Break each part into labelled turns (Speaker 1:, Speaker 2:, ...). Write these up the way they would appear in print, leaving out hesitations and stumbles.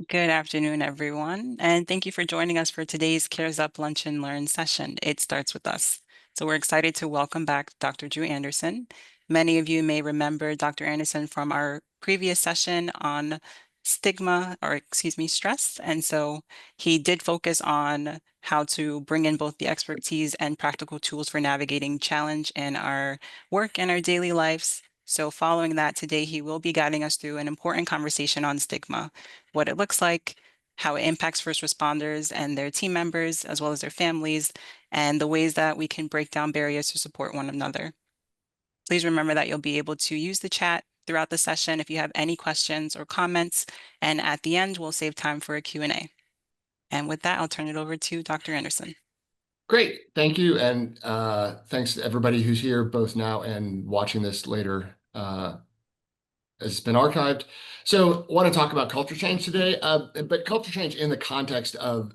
Speaker 1: Good afternoon, everyone, and thank you for joining us for today's Cares Up Lunch and Learn session. It starts with us. So we're excited to welcome back Dr. Drew Anderson. Many of you may remember Dr. Anderson from our previous session on stigma, or excuse me, stress. And so he did focus on how to bring in both the expertise and practical tools for navigating challenge in our work and our daily lives. So following that, today he will be guiding us through an important conversation on stigma, what it looks like, how it impacts first responders and their team members, as well as their families, and the ways that we can break down barriers to support one another. Please remember that you'll be able to use the chat throughout the session if you have any questions or comments, and at the end, we'll save time for a Q&A. And with that, I'll turn it over to Dr. Anderson.
Speaker 2: Great, thank you, and thanks to everybody who's here both now and watching this later as it's been archived. So I want to talk about culture change today, but culture change in the context of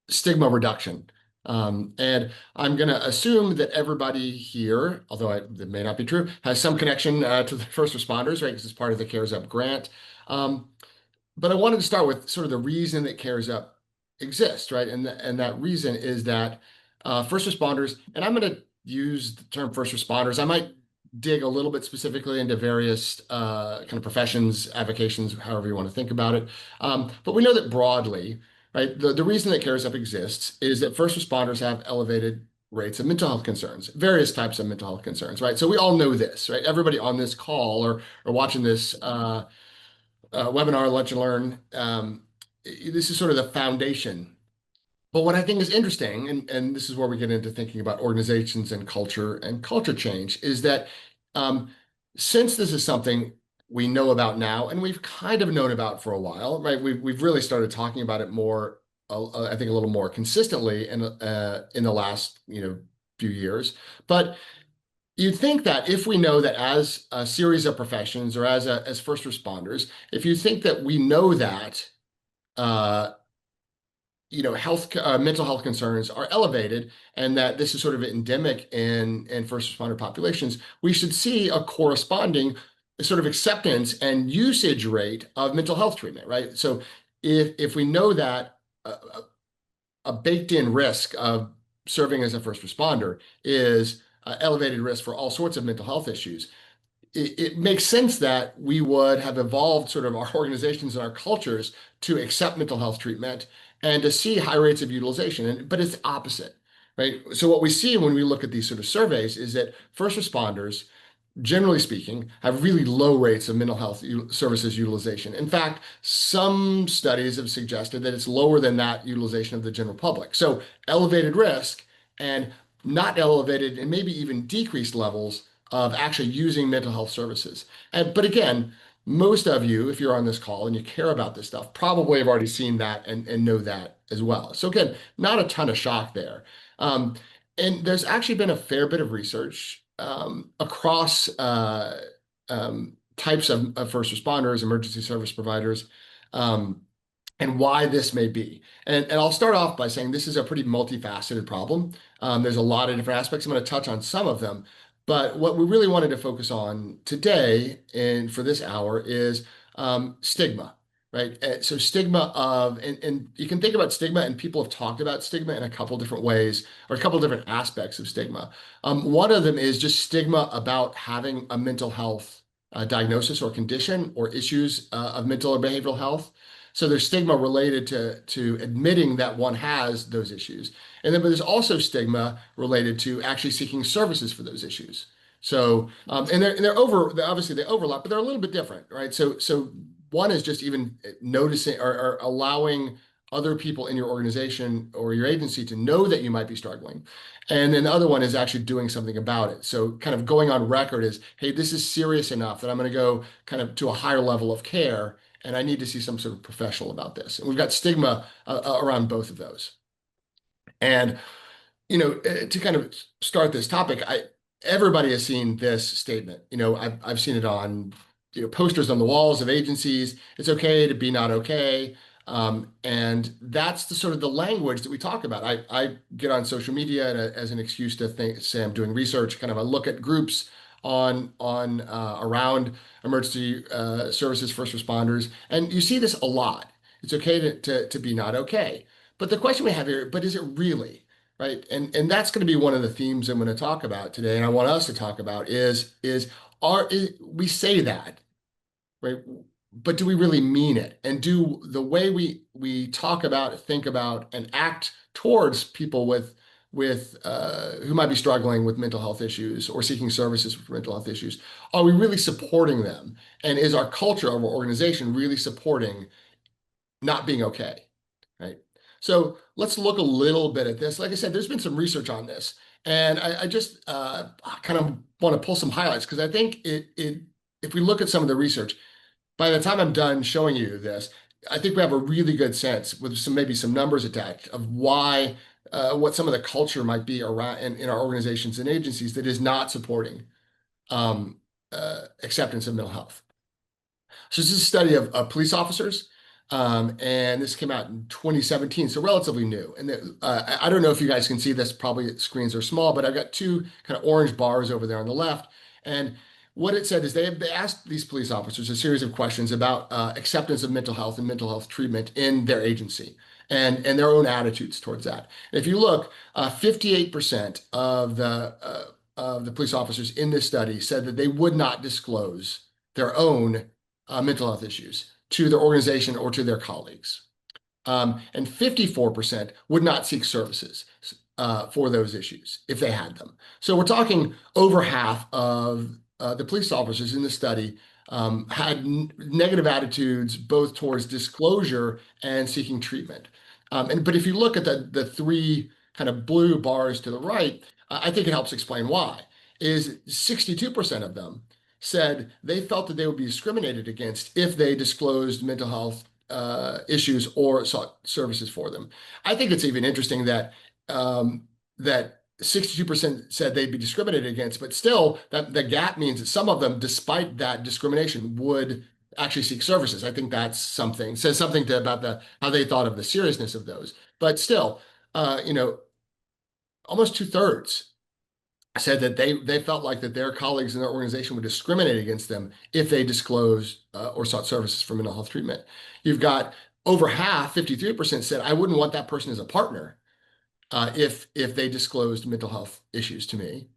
Speaker 2: stigma reduction. And I'm going to assume that everybody here, although that may not be true, has some connection to the first responders, right? Because it's part of the CARES Up grant. But I wanted to start with sort of the reason that CARES Up exists, right? And that reason is that first responders, and I'm going to use the term first responders. I might dig a little bit specifically into various kind of professions, avocations, however you want to think about it. But we know that broadly, right, the reason that CARES Up exists is that first responders have elevated rates of mental health concerns, various types of mental health concerns, right? So we all know this, right? Everybody on this call or watching this webinar, Lunch and Learn, this is sort of the foundation. But what I think is interesting, and this is where we get into thinking about organizations and culture change, is that since this is something we know about now, and we've kind of known about for a while, right? We've really started talking about it more, I think, a little more consistently in the last few years. But you'd think that if we know that as a series of professions or as first responders, if you think that we know that mental health concerns are elevated and that this is sort of endemic in first responder populations, we should see a corresponding sort of acceptance and usage rate of mental health treatment, right? So if we know that a baked-in risk of serving as a first responder is elevated risk for all sorts of mental health issues, it makes sense that we would have evolved sort of our organizations and our cultures to accept mental health treatment and to see high rates of utilization. But it's the opposite, right? So what we see when we look at these sort of surveys is that first responders, generally speaking, have really low rates of mental health services utilization. In fact, some studies have suggested that it's lower than that utilization of the general public. So elevated risk and not elevated and maybe even decreased levels of actually using mental health services. But again, most of you, if you're on this call and you care about this stuff, probably have already seen that and know that as well. So again, not a ton of shock there. And there's actually been a fair bit of research across types of first responders, emergency service providers, and why this may be. And I'll start off by saying this is a pretty multifaceted problem. There's a lot of different aspects. I'm going to touch on some of them. But what we really wanted to focus on today and for this hour is stigma, right? So stigma and you can think about stigma, and people have talked about stigma in a couple different ways or a couple different aspects of stigma. One of them is just stigma about having a mental health diagnosis or condition or issues of mental or behavioral health. So there's stigma related to admitting that one has those issues. And then but there's also stigma related to actually seeking services for those issues. So and they're obviously they overlap, but they're a little bit different, right? So one is just even noticing or allowing other people in your organization or your agency to know that you might be struggling. And then the other one is actually doing something about it. So kind of going on record is, hey, this is serious enough that I'm going to go kind of to a higher level of care, and I need to see some sort of professional about this. And we've got stigma around both of those. And, to kind of start this topic, everybody has seen this statement. I've seen it on, posters on the walls of agencies. It's okay to be not okay. And that's the sort of the language that we talk about. I get on social media as an excuse to say I'm doing research, kind of a look at groups on around emergency services, first responders, and you see this a lot. It's okay to be not okay. But the question we have here, but is it really? Right? And that's going to be one of the themes I'm going to talk about today, and I want us to talk about we say that, right? But do we really mean it? And do the way we talk about, think about, and act towards people with who might be struggling with mental health issues or seeking services for mental health issues, are we really supporting them? And is our culture, our organization really supporting not being okay? Right. So let's look a little bit at this. Like I said, there's been some research on this, and I just kind of want to pull some highlights because I think if we look at some of the research, by the time I'm done showing you this, I think we have a really good sense with maybe some numbers attached of why what some of the culture might be around in our organizations and agencies that is not supporting um, acceptance of mental health. So this is a study of police officers, and this came out in 2017, so relatively new. And I don't know if you guys can see this, probably screens are small, but I've got two kind of orange bars over there on the left. And what it said is they asked these police officers a series of questions about acceptance of mental health and mental health treatment in their agency and their own attitudes towards that. If you look, 58% of the police officers in this study said that they would not disclose their own mental health issues to their organization or to their colleagues. And 54% would not seek services for those issues if they had them. So we're talking over half of the police officers in the study had negative attitudes both towards disclosure and seeking treatment. But if you look at the three kind of blue bars to the right, I think it helps explain why. Is 62% of them said they felt that they would be discriminated against if they disclosed mental health issues or sought services for them. I think it's even interesting that 62% said they'd be discriminated against, but still that the gap means that some of them, despite that discrimination, would actually seek services. I think that's something, says something about how they thought of the seriousness of those. But still, you know, almost two-thirds said that they felt like that their colleagues in their organization would discriminate against them if they disclosed or sought services for mental health treatment. You've got over half, 53% said, I wouldn't want that person as a partner if they disclosed mental health issues to me.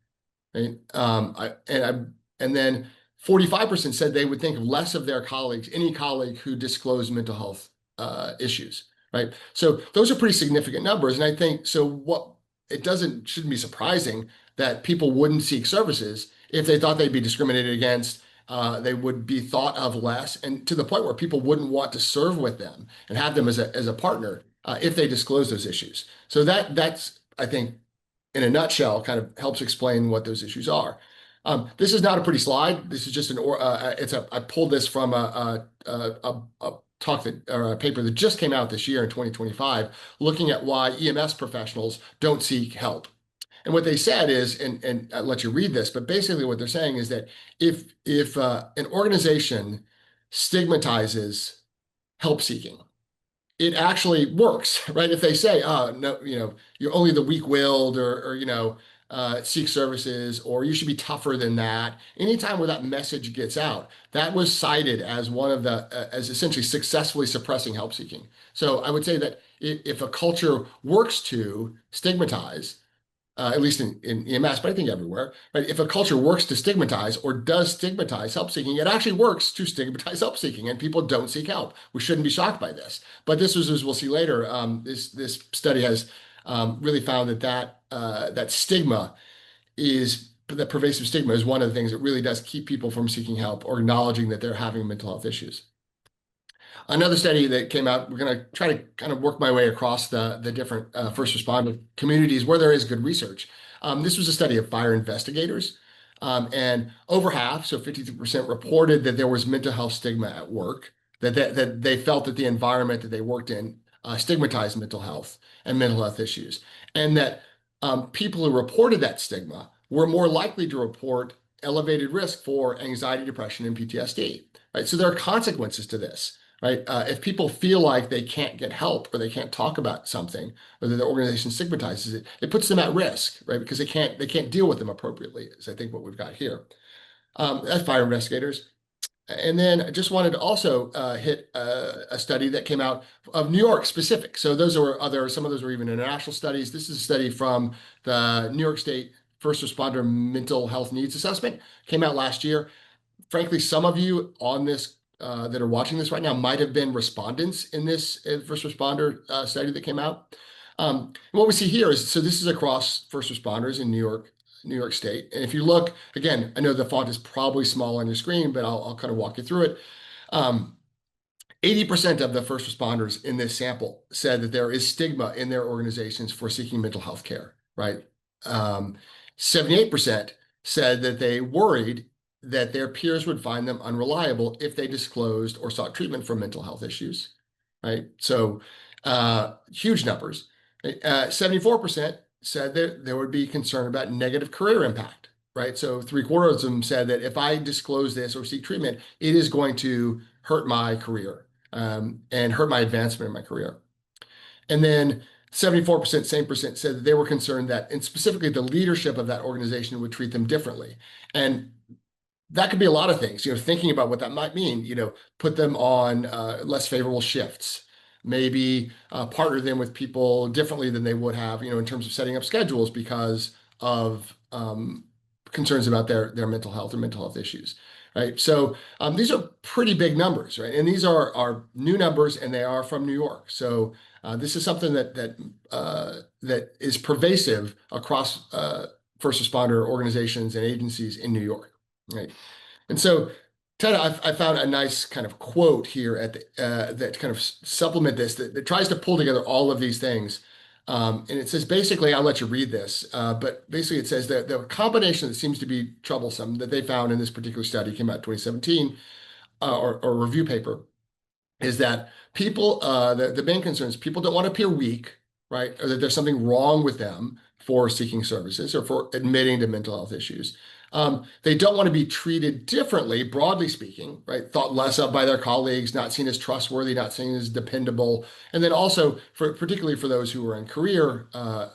Speaker 2: Right? And then 45% said they would think less of their colleagues, any colleague who disclosed mental health issues. Right. So those are pretty significant numbers. And I think so shouldn't be surprising that people wouldn't seek services if they thought they'd be discriminated against. They would be thought of less, and to the point where people wouldn't want to serve with them and have them as a partner if they disclose those issues. So that's I think in a nutshell kind of helps explain what those issues are. This is not a pretty slide. This is just I pulled this from a talk that or a paper that just came out this year in 2025, looking at why EMS professionals don't seek help. And what they said is, and I'll let you read this, but basically what they're saying is that if an organization stigmatizes help seeking, it actually works, right? If they say, oh, no, you're only the weak-willed or seek services, or you should be tougher than that. Anytime where that message gets out, that was cited as one of as essentially successfully suppressing help seeking. So I would say that if a culture works to stigmatize, at least in EMS, but I think everywhere, right? If a culture works to stigmatize or does stigmatize help seeking, it actually works to stigmatize help seeking, and people don't seek help. We shouldn't be shocked by this. But this was, as we'll see later, this study has really found that stigma that pervasive stigma is one of the things that really does keep people from seeking help or acknowledging that they're having mental health issues. Another study that came out, we're going to try to kind of work my way across the different first responder communities where there is good research. This was a study of fire investigators, and over half, so 53%, reported that there was mental health stigma at work, that they felt that the environment that they worked in stigmatized mental health and mental health issues, and that people who reported that stigma were more likely to report elevated risk for anxiety, depression, and PTSD. Right? So there are consequences to this. Right? If people feel like they can't get help or they can't talk about something, or that the organization stigmatizes it, it puts them at risk, right? Because they can't deal with them appropriately, is I think what we've got here. That's fire investigators. And then I just wanted to also hit a study that came out of New York specific. So those are other, some of those were even international studies. This is a study from the New York State First Responder Mental Health Needs Assessment. Came out last year. Frankly, some of you on this that are watching this right now might have been respondents in this first responder study that came out. What we see here is, so this is across first responders in New York State. And if you look, again, I know the font is probably small on your screen, but I'll kind of walk you through it. Um, 80% of the first responders in this sample said that there is stigma in their organizations for seeking mental health care, right? Um, 78% said that they worried that their peers would find them unreliable if they disclosed or sought treatment for mental health issues, right? So huge numbers. 74% said that there would be concern about negative career impact, right? So three-quarters of them said that if I disclose this or seek treatment, it is going to hurt my career and hurt my advancement in my career. And then 74%, same percent, said that they were concerned that, and specifically the leadership of that organization would treat them differently. And that could be a lot of things, thinking about what that might mean, put them on less favorable shifts, maybe partner them with people differently than they would have, in terms of setting up schedules because of concerns about their mental health or mental health issues, right? So these are pretty big numbers, right? And these are new numbers, and they are from New York. So this is something that is pervasive across first responder organizations and agencies in New York, right? And so, Ted, I found a nice kind of quote here at that kind of supplement this that tries to pull together all of these things. And it says basically, I'll let you read this, but basically it says that the combination that seems to be troublesome that they found in this particular study came out in 2017 or review paper is that people, the main concern is people don't want to appear weak, right? Or that there's something wrong with them for seeking services or for admitting to mental health issues. They don't want to be treated differently, broadly speaking, right? Thought less of by their colleagues, not seen as trustworthy, not seen as dependable. And then also, particularly for those who are in career uh,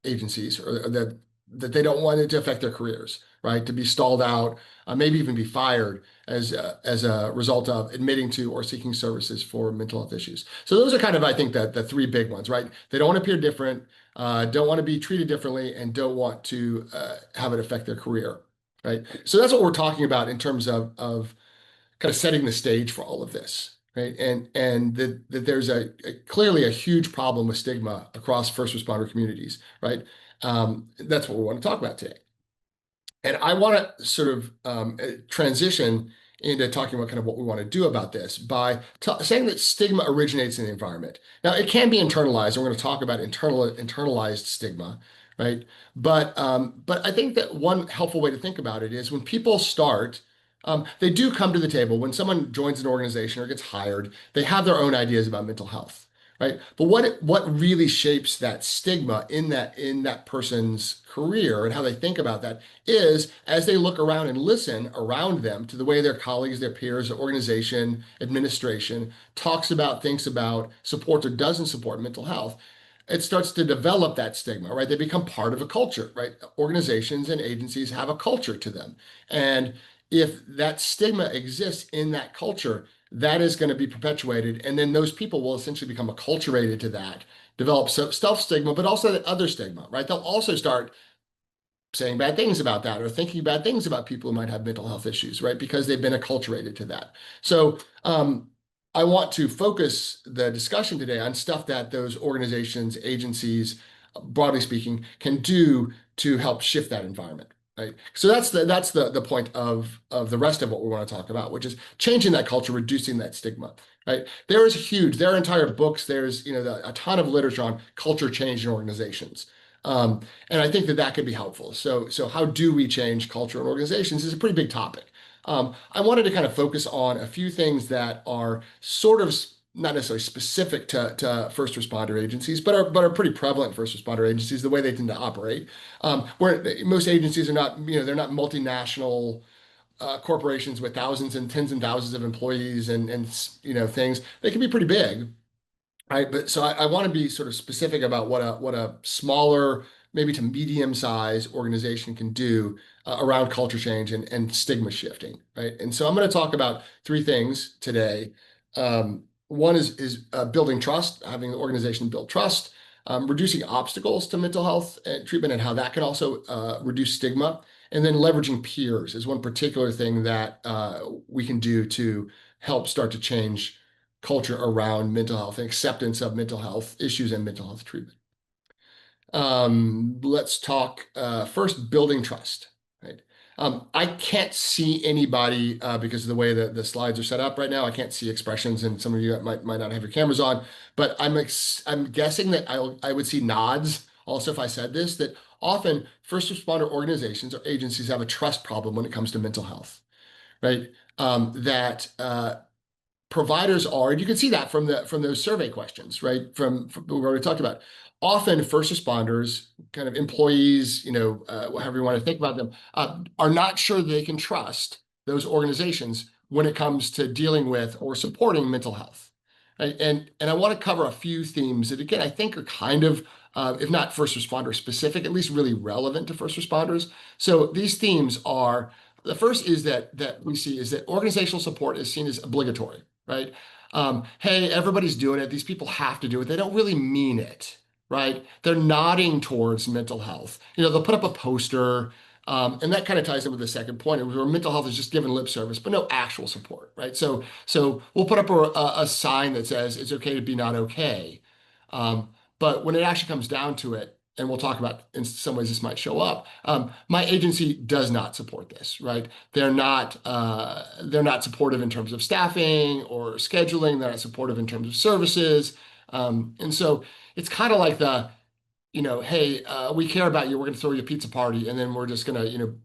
Speaker 2: agencies, or that they don't want it to affect their careers, right? To be stalled out, maybe even be fired as a result of admitting to or seeking services for mental health issues. So those are kind of, I think, the three big ones, right? They don't want to appear different, don't want to be treated differently, and don't want to have it affect their career, right? So that's what we're talking about in terms of kind of setting the stage for all of this, right? And that there's clearly a huge problem with stigma across first responder communities, right? That's what we want to talk about today. And I want to sort of transition into talking about kind of what we want to do about this by saying that stigma originates in the environment. Now, it can be internalized. And we're going to talk about internalized stigma, right? But I think that one helpful way to think about it is when people start, they do come to the table. When someone joins an organization or gets hired, they have their own ideas about mental health, right? But what really shapes that stigma in that person's career and how they think about that is as they look around and listen around them to the way their colleagues, their peers, their organization, administration talks about, thinks about, supports or doesn't support mental health. It starts to develop that stigma, right? They become part of a culture, right? Organizations and agencies have a culture to them. And if that stigma exists in that culture, that is going to be perpetuated. And then those people will essentially become acculturated to that, develop self stigma, but also that other stigma, right? They'll also start saying bad things about that or thinking bad things about people who might have mental health issues, right? Because they've been acculturated to that. So I want to focus the discussion today on stuff that those organizations, agencies, broadly speaking, can do to help shift that environment. Right. So that's the point of the rest of what we want to talk about, which is changing that culture, reducing that stigma. Right. There are entire books, there's a ton of literature on culture change in organizations. And I think that could be helpful. So how do we change culture in organizations is a pretty big topic. I wanted to kind of focus on a few things that are sort of not necessarily specific to first responder agencies, but are pretty prevalent in first responder agencies, the way they tend to operate. Where most agencies are not, they're not multinational corporations with thousands and tens and thousands of employees and things. They can be pretty big. Right, but so I want to be sort of specific about what a smaller maybe to medium-sized organization can do around culture change and stigma shifting, right? And so I'm going to talk about three things today. One is building trust, having the organization build trust, reducing obstacles to mental health and treatment, and how that can also reduce stigma. And then leveraging peers is one particular thing that we can do to help start to change culture around mental health and acceptance of mental health issues and mental health treatment. Let's talk first building trust, right? I can't see anybody because of the way that the slides are set up right now. I can't see expressions, and some of you might not have your cameras on, but I'm guessing that I would see nods also if I said this, that often first responder organizations or agencies have a trust problem when it comes to mental health, right? That providers are, and you can see that from those survey questions, right? From what we already talked about. Often first responders, kind of employees, however you want to think about them, are not sure they can trust those organizations when it comes to dealing with or supporting mental health. Right? And I want to cover a few themes that again I think are kind of, if not first responder specific, at least really relevant to first responders. So these themes are the first is that we see is that organizational support is seen as obligatory, right? Hey, everybody's doing it. These people have to do it. They don't really mean it, right? They're nodding towards mental health. They'll put up a poster, and that kind of ties in with the second point, where mental health is just given lip service, but no actual support, right? So we'll put up a sign that says it's okay to be not okay. But when it actually comes down to it, and we'll talk about in some ways this might show up. My agency does not support this, right? They're not supportive in terms of staffing or scheduling. They're not supportive in terms of services, and so it's kind of like hey, we care about you. We're going to throw you a pizza party, and then we're just going to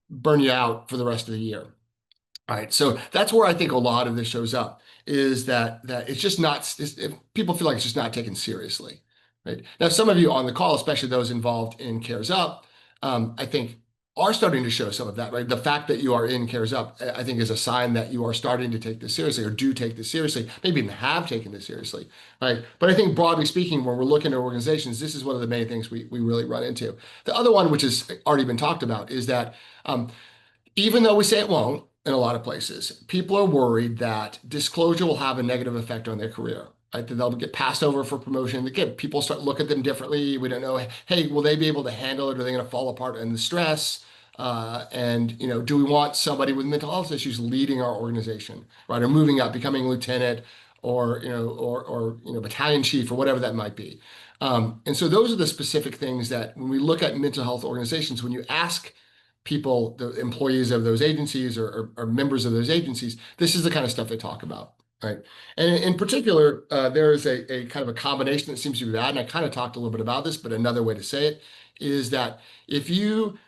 Speaker 2: burn you out for the rest of the year. All right, so that's where I think a lot of this shows up is that it's just not, people feel like it's just not taken seriously, right? Now, some of you on the call, especially those involved in Cares Up, I think are starting to show some of that, right? The fact that you are in Cares Up, I think is a sign that you are starting to take this seriously or do take this seriously, maybe even have taken this seriously, right? But I think broadly speaking, when we're looking at organizations, this is one of the main things we really run into. The other one, which has already been talked about, is that even though we say it won't in a lot of places, people are worried that disclosure will have a negative effect on their career. Right? That they'll get passed over for promotion. Again, people start looking at them differently. We don't know, hey, will they be able to handle it? Are they going to fall apart in the stress? And do we want somebody with mental health issues leading our organization, right? Or moving up, becoming lieutenant, or battalion chief, or whatever that might be. And so those are the specific things that when we look at mental health organizations, when you ask people, the employees of those agencies or members of those agencies, this is the kind of stuff they talk about, right? And in particular, there is a kind of a combination that seems to be bad, and I kind of talked a little bit about this, but another way to say it is that if you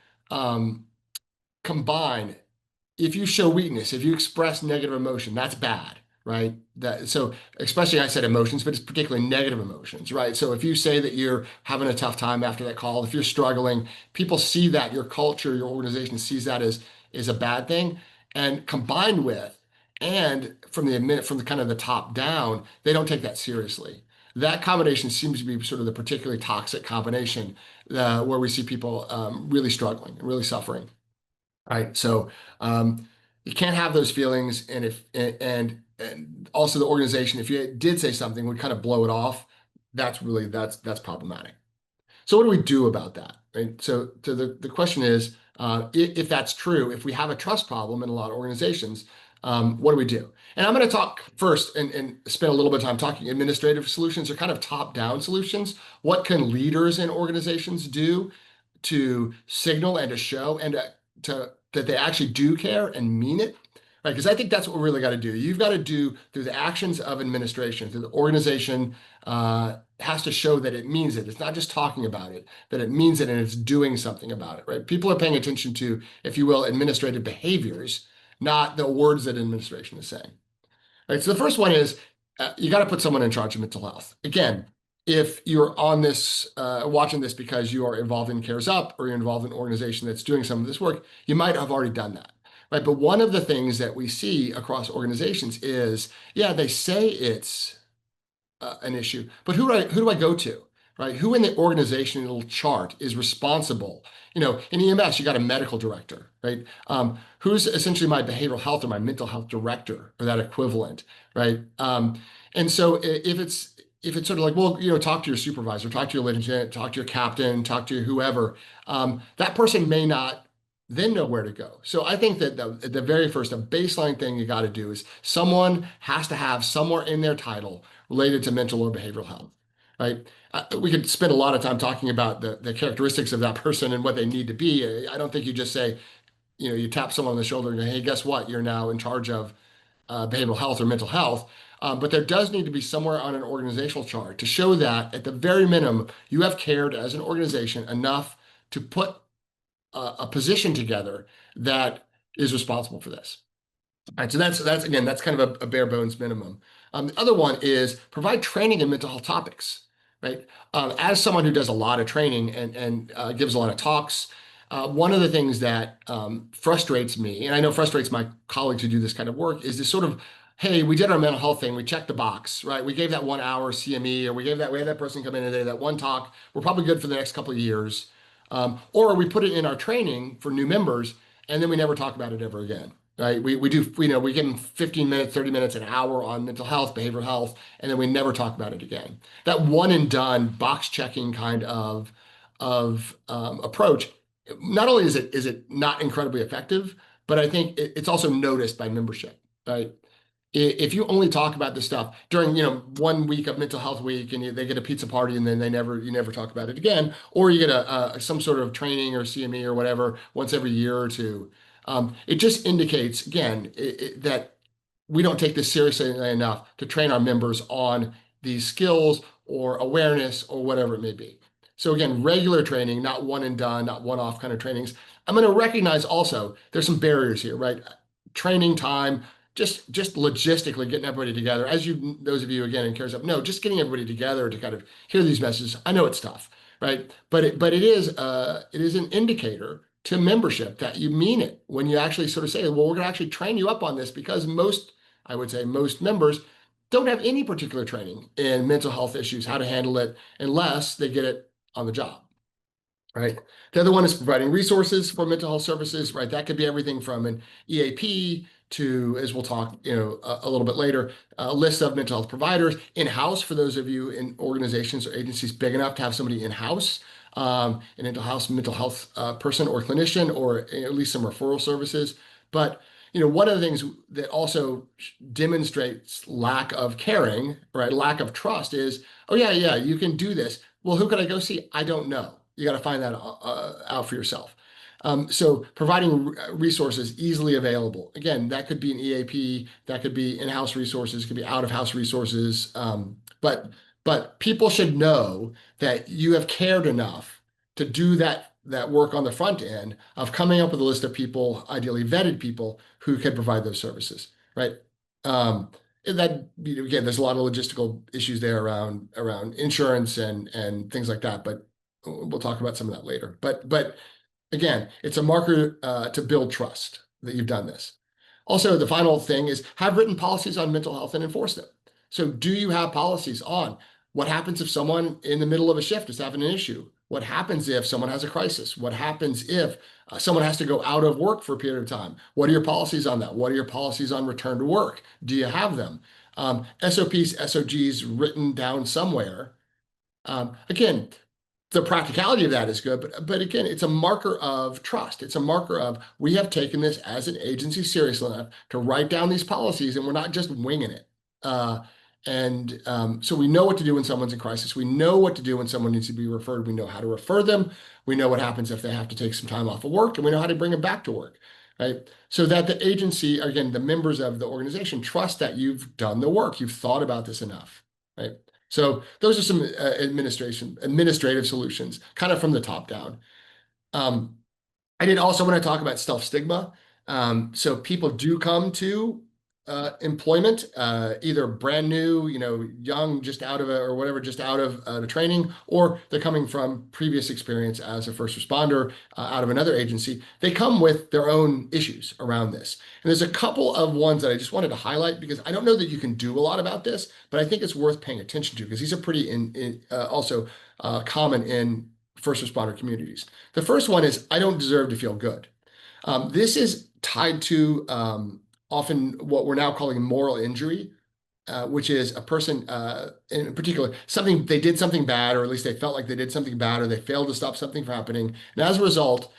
Speaker 2: combine if you show weakness, if you express negative emotion, that's bad, right? So especially I said emotions, but it's particularly negative emotions, right? So if you say that you're having a tough time after that call, if you're struggling, people see that your culture, your organization sees that as is a bad thing, and combined with, and from the kind of the top down, they don't take that seriously. That combination seems to be sort of the particularly toxic combination where we see people really struggling and really suffering. Right. So you can't have those feelings, and if and also the organization, if you did say something, would kind of blow it off. That's problematic. So what do we do about that? Right. So the question is, if that's true, if we have a trust problem in a lot of organizations, what do we do? And I'm going to talk first and spend a little bit of time talking administrative solutions or kind of top-down solutions. What can leaders in organizations do to signal and to show and to that they actually do care and mean it, right? Because I think that's what we really got to do. You've got to do through the actions of administration, through the organization has to show that it means it. It's not just talking about it, that it means it and it's doing something about it, right? People are paying attention to, if you will, administrative behaviors, not the words that administration is saying. Right. So the first one is you got to put someone in charge of mental health. Again, if you're on this, watching this because you are involved in Cares Up or you're involved in an organization that's doing some of this work, you might have already done that. Right. But one of the things that we see across organizations is, yeah, they say it's an issue, but who do I go to? right? Who in the organizational chart is responsible? In EMS, you got a medical director, right? Who's essentially my behavioral health or my mental health director or that equivalent, right? And so if it's sort of like, well, talk to your supervisor, talk to your lieutenant, talk to your captain, talk to whoever, that person may not then know where to go. So I think that the very first, a baseline thing you got to do is someone has to have somewhere in their title related to mental or behavioral health, right? We could spend a lot of time talking about the characteristics of that person and what they need to be. I don't think you just say, you tap someone on the shoulder and go, hey, guess what? You're now in charge of behavioral health or mental health. But there does need to be somewhere on an organizational chart to show that at the very minimum, you have cared as an organization enough to put a position together that is responsible for this. All right, so that's again, that's kind of a bare bones minimum. The other one is provide training in mental health topics, right? As someone who does a lot of training and gives a lot of talks, one of the things that frustrates me, and I know frustrates my colleagues who do this kind of work, is this sort of, hey, we did our mental health thing, we checked the box, right? We gave that 1 hour CME, or we had that person come in today, that one talk. We're probably good for the next couple of years, or we put it in our training for new members, and then we never talk about it ever again. Right. We do, we give them 15 minutes, 30 minutes, an hour on mental health, behavioral health, and then we never talk about it again. That one and done box checking kind of approach, not only is it not incredibly effective, but I think it's also noticed by membership, right? If you only talk about this stuff during, 1 week of mental health week and they get a pizza party and then you never talk about it again, or you get some sort of training or CME or whatever once every year or two, it just indicates again that we don't take this seriously enough to train our members on these skills or awareness or whatever it may be. So again, regular training, not one and done, not one-off kind of trainings. I'm going to recognize also there's some barriers here, right? Training time, just logistically getting everybody together. As you, those of you again in Cares Up, no, just getting everybody together to kind of hear these messages. I know it's tough, right? But it is an indicator to membership that you mean it when you actually sort of say, well, we're going to actually train you up on this because I would say most members don't have any particular training in mental health issues, how to handle it, unless they get it on the job, right? The other one is providing resources for mental health services, right? That could be everything from an EAP to, as we'll talk, a little bit later, a list of mental health providers in-house for those of you in organizations or agencies big enough to have somebody in-house, an mental health person or clinician, or at least some referral services. But one of the things that also demonstrates lack of caring, right, lack of trust is, oh yeah, you can do this. Well, who can I go see? I don't know. You got to find that out for yourself. So providing resources easily available. Again, that could be an EAP, that could be in-house resources, could be out-of-house resources. But people should know that you have cared enough to do that work on the front end of coming up with a list of people, ideally vetted people, who can provide those services, right? And that, again, there's a lot of logistical issues there around insurance and things like that, but we'll talk about some of that later. But again, it's a marker to build trust that you've done this. Also, the final thing is have written policies on mental health and enforce them. So do you have policies on what happens if someone in the middle of a shift is having an issue? What happens if someone has a crisis? What happens if someone has to go out of work for a period of time? What are your policies on that? What are your policies on return to work? Do you have them? SOPs, SOGs written down somewhere. Again, the practicality of that is good, but again, it's a marker of trust. It's a marker of we have taken this as an agency seriously enough to write down these policies, and we're not just winging it. So we know what to do when someone's in crisis. We know what to do when someone needs to be referred. We know how to refer them. We know what happens if they have to take some time off of work, and we know how to bring them back to work, right? So that the agency, again, the members of the organization trust that you've done the work. You've thought about this enough, right? So those are some administrative solutions, kind of from the top down. I did also want to talk about self-stigma. So people do come to employment, either brand new, young, just out of or whatever, just out of the training, or they're coming from previous experience as a first responder out of another agency. They come with their own issues around this. And there's a couple of ones that I just wanted to highlight because I don't know that you can do a lot about this, but I think it's worth paying attention to because these are pretty also common in first responder communities. The first one is I don't deserve to feel good. This is tied to often what we're now calling moral injury, which is a person in particular, something they did something bad, or at least they felt like they did something bad, or they failed to stop something from happening. And as a result,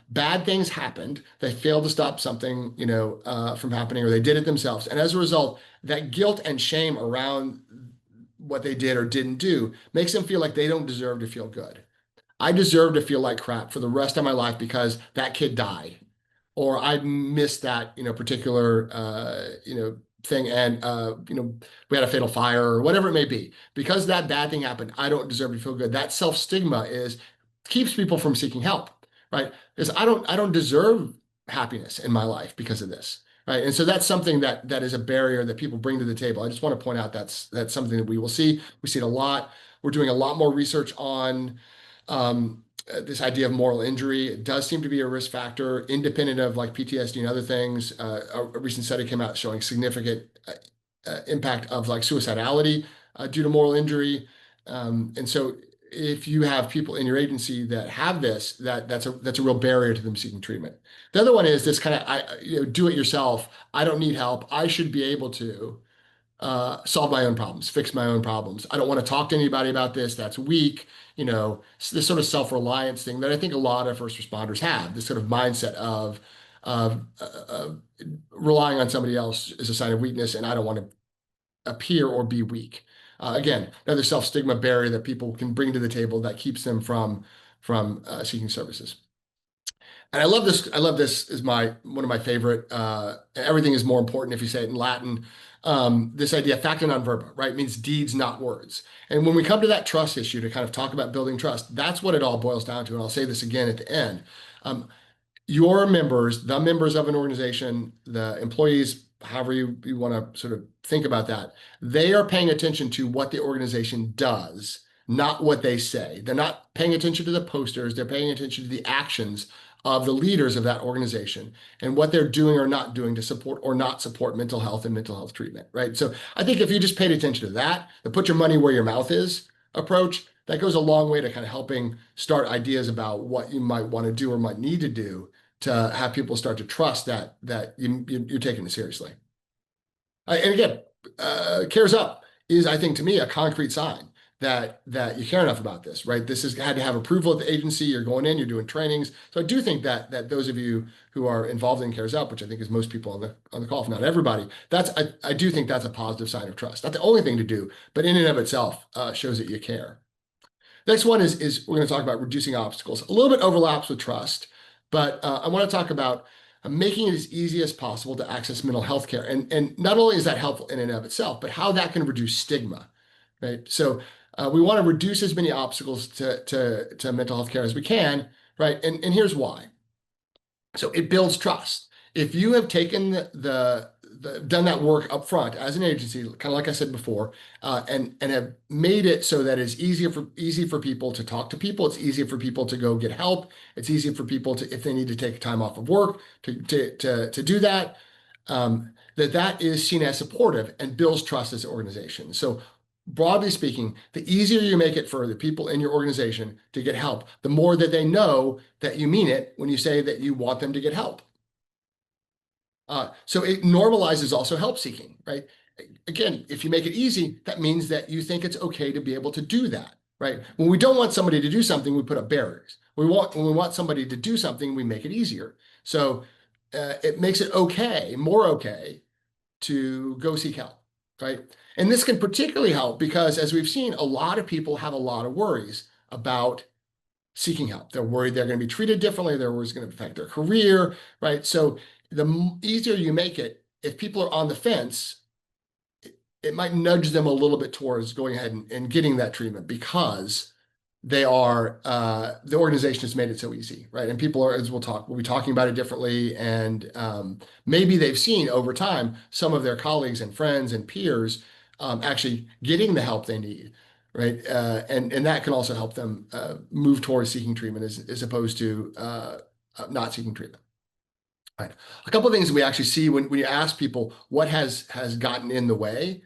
Speaker 2: bad things happened. They failed to stop something, from happening, or they did it themselves. And as a result, that guilt and shame around what they did or didn't do makes them feel like they don't deserve to feel good. I deserve to feel like crap for the rest of my life because that kid died, or I missed that, particular, thing, and we had a fatal fire or whatever it may be. Because that bad thing happened, I don't deserve to feel good. That self-stigma is keeps people from seeking help, right? Because I don't deserve happiness in my life because of this. Right. And so that's something that is a barrier that people bring to the table. I just want to point out that's something that we will see. We see it a lot. We're doing a lot more research on this idea of moral injury. It does seem to be a risk factor, independent of like PTSD and other things. A recent study came out showing significant impact of like suicidality due to moral injury. And so, if you have people in your agency that have this, that's a real barrier to them seeking treatment. The other one is this kind of do it yourself. I don't need help. I should be able to solve my own problems, fix my own problems. I don't want to talk to anybody about this. That's weak. This sort of self-reliance thing that I think a lot of first responders have, this sort of mindset of relying on somebody else is a sign of weakness, and I don't want to appear or be weak. Again, another self-stigma barrier that people can bring to the table that keeps them from seeking services. And I love this. I love this is one of my favorite. Everything is more important if you say it in Latin. This idea, facta non verba, right, means deeds, not words. And when we come to that trust issue to kind of talk about building trust, that's what it all boils down to. And I'll say this again at the end. Um, your members, the members of an organization, the employees, however you want to sort of think about that, they are paying attention to what the organization does, not what they say. They're not paying attention to the posters, they're paying attention to the actions of the leaders of that organization and what they're doing or not doing to support or not support mental health and mental health treatment, right? So I think if you just paid attention to that, the put your money where your mouth is approach, that goes a long way to kind of helping start ideas about what you might want to do or might need to do to have people start to trust that you're taking it seriously. And again, cares up is, I think, to me, a concrete sign that you care enough about this, right? This has had to have approval at the agency. You're going in, you're doing trainings. So I do think that those of you who are involved in Cares Up, which I think is most people on the call, if not everybody, I do think that's a positive sign of trust. Not the only thing to do, but in and of itself shows that you care. Next one is we're going to talk about reducing obstacles. A little bit overlaps with trust, but I want to talk about making it as easy as possible to access mental health care. And not only is that helpful in and of itself, but how that can reduce stigma, right? So we want to reduce as many obstacles to mental health care as we can, right? And here's why. So it builds trust. If you have taken done that work up front as an agency, kind of like I said before, and have made it so that it's easy for people to talk to people. It's easier for people to go get help. It's easier for people to, if they need to take time off of work, to do that. That is seen as supportive and builds trust as an organization. So broadly speaking, the easier you make it for the people in your organization to get help, the more that they know that you mean it when you say that you want them to get help. So it normalizes also help seeking, right? Again, if you make it easy, that means that you think it's okay to be able to do that, right? When we don't want somebody to do something, we put up barriers. When we want somebody to do something, we make it easier. So it makes it okay, more okay, to go seek help, right? And this can particularly help because, as we've seen, a lot of people have a lot of worries about seeking help. They're worried they're going to be treated differently. They're worried it's going to affect their career, right? So the easier you make it, if people are on the fence, it might nudge them a little bit towards going ahead and getting that treatment because the organization has made it so easy, right? And people are, as we'll be talking about it differently. And maybe they've seen over time some of their colleagues and friends and peers actually getting the help they need, right? And that can also help them move towards seeking treatment as opposed to not seeking treatment. Right. A couple of things we actually see when you ask people what has gotten in the way.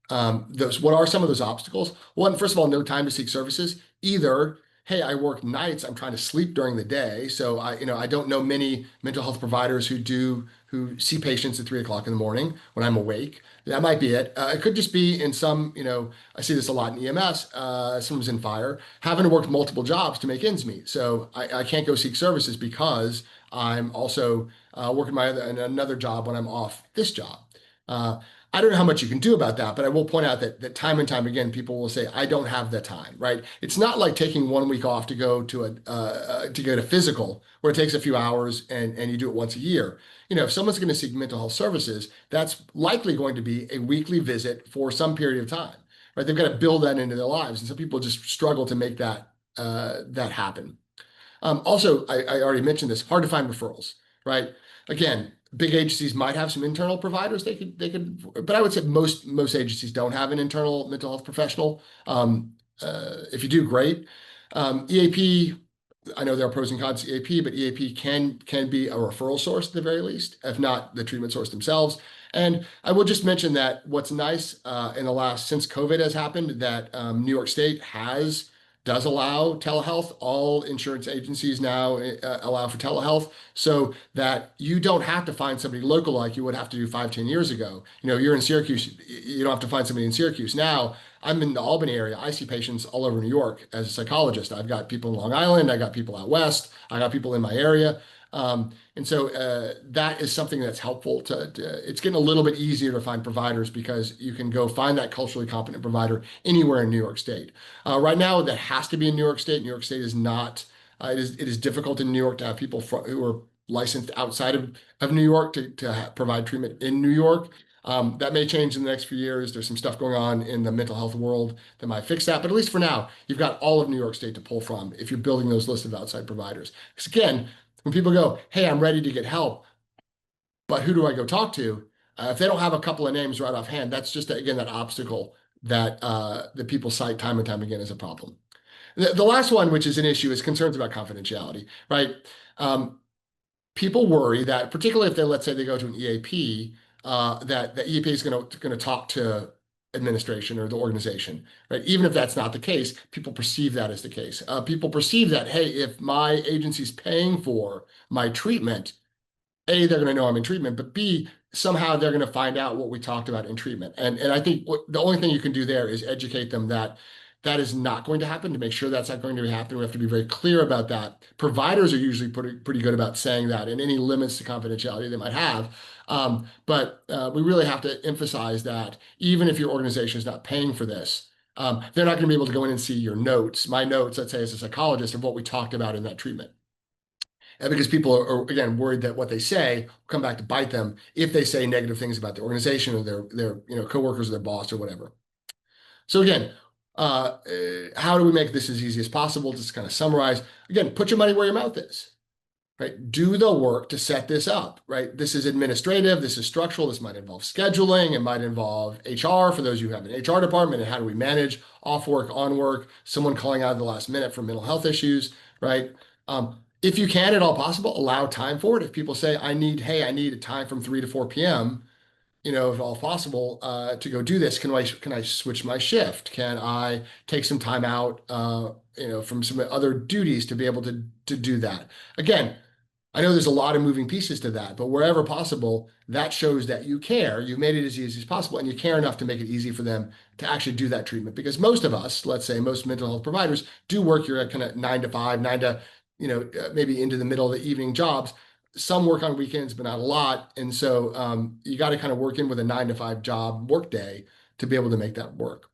Speaker 2: Those what are some of those obstacles? One, first of all, no time to seek services. Either, hey, I work nights, I'm trying to sleep during the day, so I don't know many mental health providers who see patients at 3 o'clock in the morning when I'm awake. That might be it. It could just be in some, I see this a lot in EMS, sometimes in fire, having to work multiple jobs to make ends meet. So I can't go seek services because I'm also working another job when I'm off this job. Uh, I don't know how much you can do about that, but I will point out that time and time again, people will say, "I don't have the time." Right? It's not like taking 1 week off to go to get a physical, where it takes a few hours and you do it once a year. If someone's going to seek mental health services, that's likely going to be a weekly visit for some period of time. Right? They've got to build that into their lives, and some people just struggle to make that happen. Also, I already mentioned this, hard to find referrals, right? Again, big agencies might have some internal providers but I would say most agencies don't have an internal mental health professional. If you do, great. EAP, I know there are pros and cons to EAP, but EAP can be a referral source at the very least, if not the treatment source themselves. And I will just mention that what's nice in the last since COVID has happened, that New York State does allow telehealth. All insurance agencies now allow for telehealth, so that you don't have to find somebody local like you would have to do 5, 10 years ago. You're in Syracuse, you don't have to find somebody in Syracuse. Now, I'm in the Albany area. I see patients all over New York as a psychologist. I've got people in Long Island. I got people out west. I got people in my area. And so that is something that's helpful it's getting a little bit easier to find providers because you can go find that culturally competent provider anywhere in New York State. Right now, that has to be in New York State. New York State is not, it is difficult in New York to have people who are licensed outside of New York to provide treatment in New York. That may change in the next few years. There's some stuff going on in the mental health world that might fix that. But at least for now, you've got all of New York State to pull from if you're building those lists of outside providers. Because again, when people go, "Hey, I'm ready to get help, but who do I go talk to?" If they don't have a couple of names right offhand, that's just again that obstacle that people cite time and time again as a problem. The last one, which is an issue, is concerns about confidentiality, right? Um, People worry that, particularly if let's say they go to an EAP, that the EAP is going to talk to administration or the organization, right? Even if that's not the case, people perceive that as the case. People perceive that, hey, if my agency's paying for my treatment, A, they're going to know I'm in treatment, but B, somehow they're going to find out what we talked about in treatment. And I think the only thing you can do there is educate them that that is not going to happen. To make sure that's not going to happen, we have to be very clear about that. Providers are usually pretty good about saying that and any limits to confidentiality they might have. But we really have to emphasize that even if your organization is not paying for this, they're not going to be able to go in and see your notes, my notes, let's say as a psychologist, of what we talked about in that treatment. And because people are, again, worried that what they say will come back to bite them if they say negative things about the organization or their coworkers or their boss or whatever. So again, how do we make this as easy as possible? Just kind of summarize. Again, put your money where your mouth is, right? Do the work to set this up, right? This is administrative. This is structural. This might involve scheduling. It might involve HR for those who have an HR department, and how do we manage off work, on work, someone calling out at the last minute for mental health issues, right? If you can at all possible, allow time for it. If people say, hey, I need a time from 3 to 4 p.m., if at all possible, to go do this. Can I switch my shift? Can I take some time out, from some other duties to be able to do that? Again, I know there's a lot of moving pieces to that, but wherever possible, that shows that you care. You've made it as easy as possible, and you care enough to make it easy for them to actually do that treatment. Because most of us, let's say most mental health providers, do work your kind of 9 to 5, maybe into the middle of the evening jobs. Some work on weekends, but not a lot. And so you got to kind of work in with a 9 to 5 job work day to be able to make that work.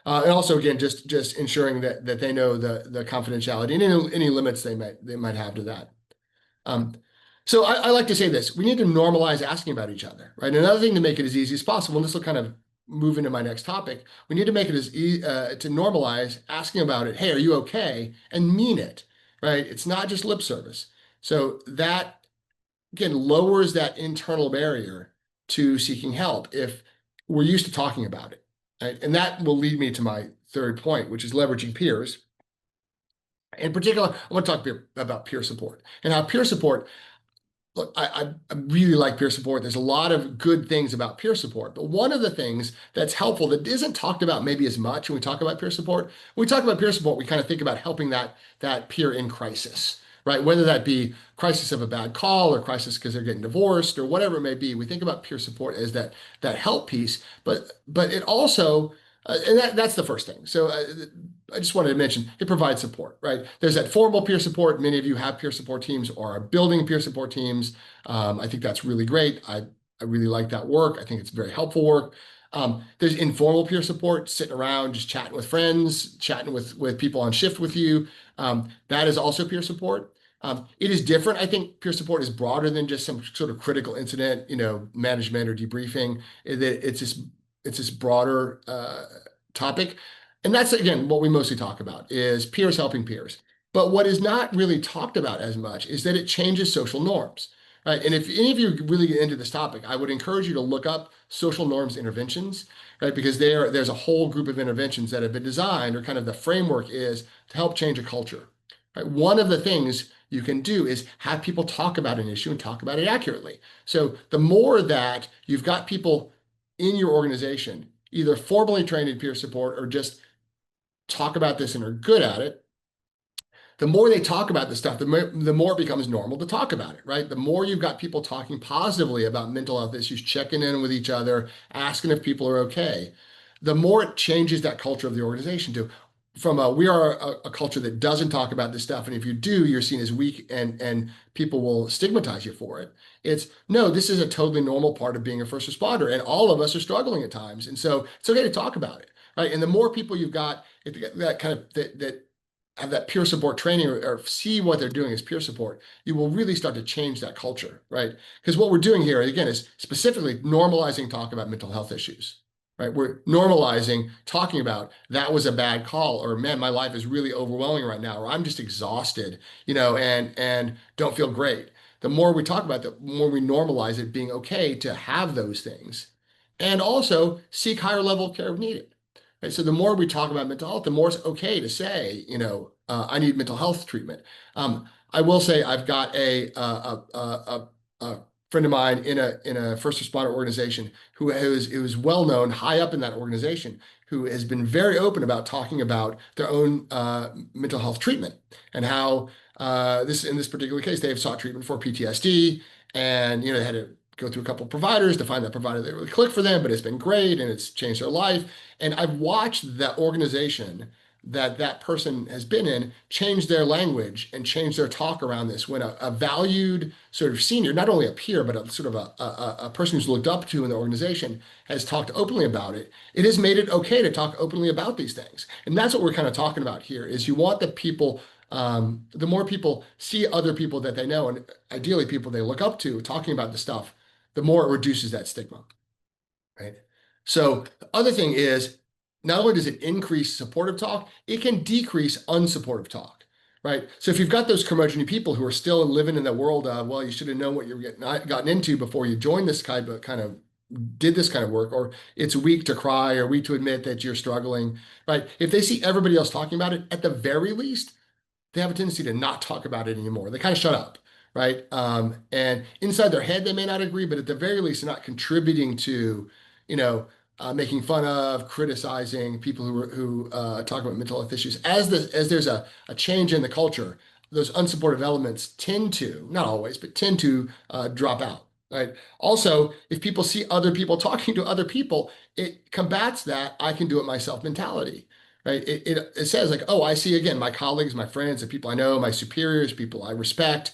Speaker 2: And also, again, just ensuring that they know the confidentiality and any limits they might have to that. Um, so I like to say this: we need to normalize asking about each other, right? Another thing to make it as easy as possible, and this will kind of move into my next topic, we need to make it to normalize asking about it. Hey, are you okay? And mean it, right? It's not just lip service. So that again lowers that internal barrier to seeking help if we're used to talking about it, right? And that will lead me to my third point, which is leveraging peers. In particular, I want to talk about peer support and how peer support. Look, I really like peer support. There's a lot of good things about peer support, but one of the things that's helpful that isn't talked about maybe as much when we talk about peer support, when we talk about peer support, we kind of think about helping that peer in crisis, right? Whether that be crisis of a bad call or crisis because they're getting divorced or whatever it may be, we think about peer support as that help piece, but it also and that's the first thing. So I just wanted to mention it provides support, right? There's that formal peer support. Many of you have peer support teams or are building peer support teams. I think that's really great. I really like that work. I think it's very helpful work. There's informal peer support, sitting around, just chatting with friends, chatting with people on shift with you. That is also peer support. It is different. I think peer support is broader than just some sort of critical incident, management or debriefing. It's this broader topic. And that's again what we mostly talk about is peers helping peers. But what is not really talked about as much is that it changes social norms, right? And if any of you really get into this topic, I would encourage you to look up social norms interventions, right? Because there's a whole group of interventions that have been designed, or kind of the framework is to help change a culture. Right? One of the things you can do is have people talk about an issue and talk about it accurately. So the more that you've got people in your organization, either formally trained in peer support or just talk about this and are good at it, the more they talk about this stuff, the more it becomes normal to talk about it, right? The more you've got people talking positively about mental health issues, checking in with each other, asking if people are okay, the more it changes that culture of the organization to we are a culture that doesn't talk about this stuff, and if you do, you're seen as weak, and people will stigmatize you for it. It's no, this is a totally normal part of being a first responder, and all of us are struggling at times, and so it's okay to talk about it, right? And the more people you've got that kind of that have that peer support training, or see what they're doing as peer support, you will really start to change that culture, right? Because what we're doing here, again, is specifically normalizing talk about mental health issues, right? We're normalizing talking about that was a bad call, or man, my life is really overwhelming right now, or I'm just exhausted, and don't feel great. The more we talk about that, the more we normalize it being okay to have those things, and also seek higher level care if needed. Right? So the more we talk about mental health, the more it's okay to say, I need mental health treatment. I will say I've got a friend of mine in a first responder organization who is well known high up in that organization, who has been very open about talking about their own mental health treatment and how this in this particular case they have sought treatment for PTSD, and they had to go through a couple of providers to find that provider that really clicked for them, but it's been great and it's changed their life. And I've watched that organization that person has been in change their language and change their talk around this when a valued sort of senior, not only a peer, but a sort of a person who's looked up to in the organization has talked openly about it. It has made it okay to talk openly about these things. And that's what we're kind of talking about here is you want the people, the more people see other people that they know, and ideally people they look up to talking about the stuff, the more it reduces that stigma, right? So the other thing is, not only does it increase supportive talk, it can decrease unsupportive talk, right? So if you've got those curmudgeon people who are still living in the world of, well, you should have known what you were gotten into before you joined this kind of did this kind of work, or it's weak to cry or weak to admit that you're struggling, right? If they see everybody else talking about it, at the very least, they have a tendency to not talk about it anymore. They kind of shut up, right? And inside their head, they may not agree, but at the very least, they're not contributing to, you know, making fun of, criticizing people who talk about mental health issues. As there's a change in the culture, those unsupportive elements tend to, not always, but tend to drop out. Right. Also, if people see other people talking to other people, it combats that I can do it myself mentality, right? It says like, oh, I see again my colleagues, my friends, the people I know, my superiors, people I respect,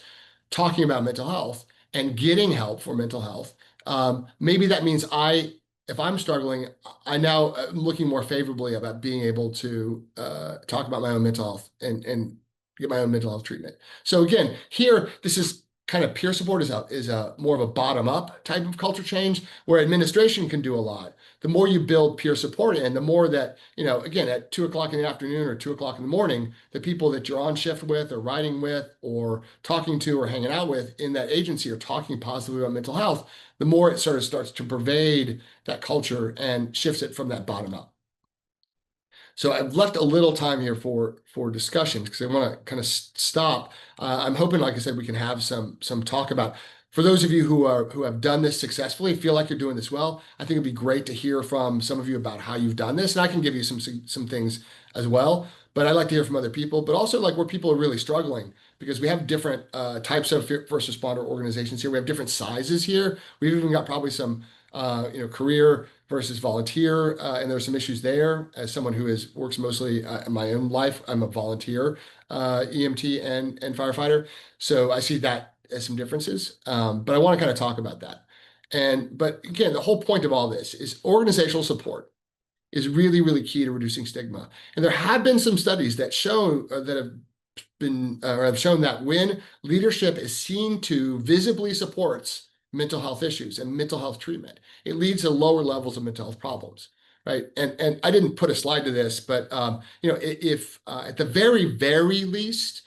Speaker 2: talking about mental health and getting help for mental health. Maybe that means if I'm struggling, I now am looking more favorably about being able to talk about my own mental health and get my own mental health treatment. So again, here, this is kind of peer support is a more of a bottom up type of culture change where administration can do a lot. the more you build peer support and the more that, again, at 2 o'clock in the afternoon or 2 o'clock in the morning, the people that you're on shift with or riding with or talking to or hanging out with in that agency are talking positively about mental health, the more it sort of starts to pervade that culture and shifts it from that bottom up. So I've left a little time here for discussions because I want to kind of stop. I'm hoping, like I said, we can have some talk about. For those of you who have done this successfully, feel like you're doing this well. I think it'd be great to hear from some of you about how you've done this, and I can give you some things as well. But I'd like to hear from other people, but also like where people are really struggling because we have different types of first responder organizations here. We have different sizes here. We've even got probably some career versus volunteer, and there's some issues there. As someone who works mostly in my own life, I'm a volunteer EMT and firefighter, so I see that as some differences. But I want to kind of talk about that. But again, the whole point of all this is organizational support is really, really key to reducing stigma. And there have been some studies that show that have been or have shown that when leadership is seen to visibly supports mental health issues and mental health treatment, it leads to lower levels of mental health problems, right? And I didn't put a slide to this, but if at the very least,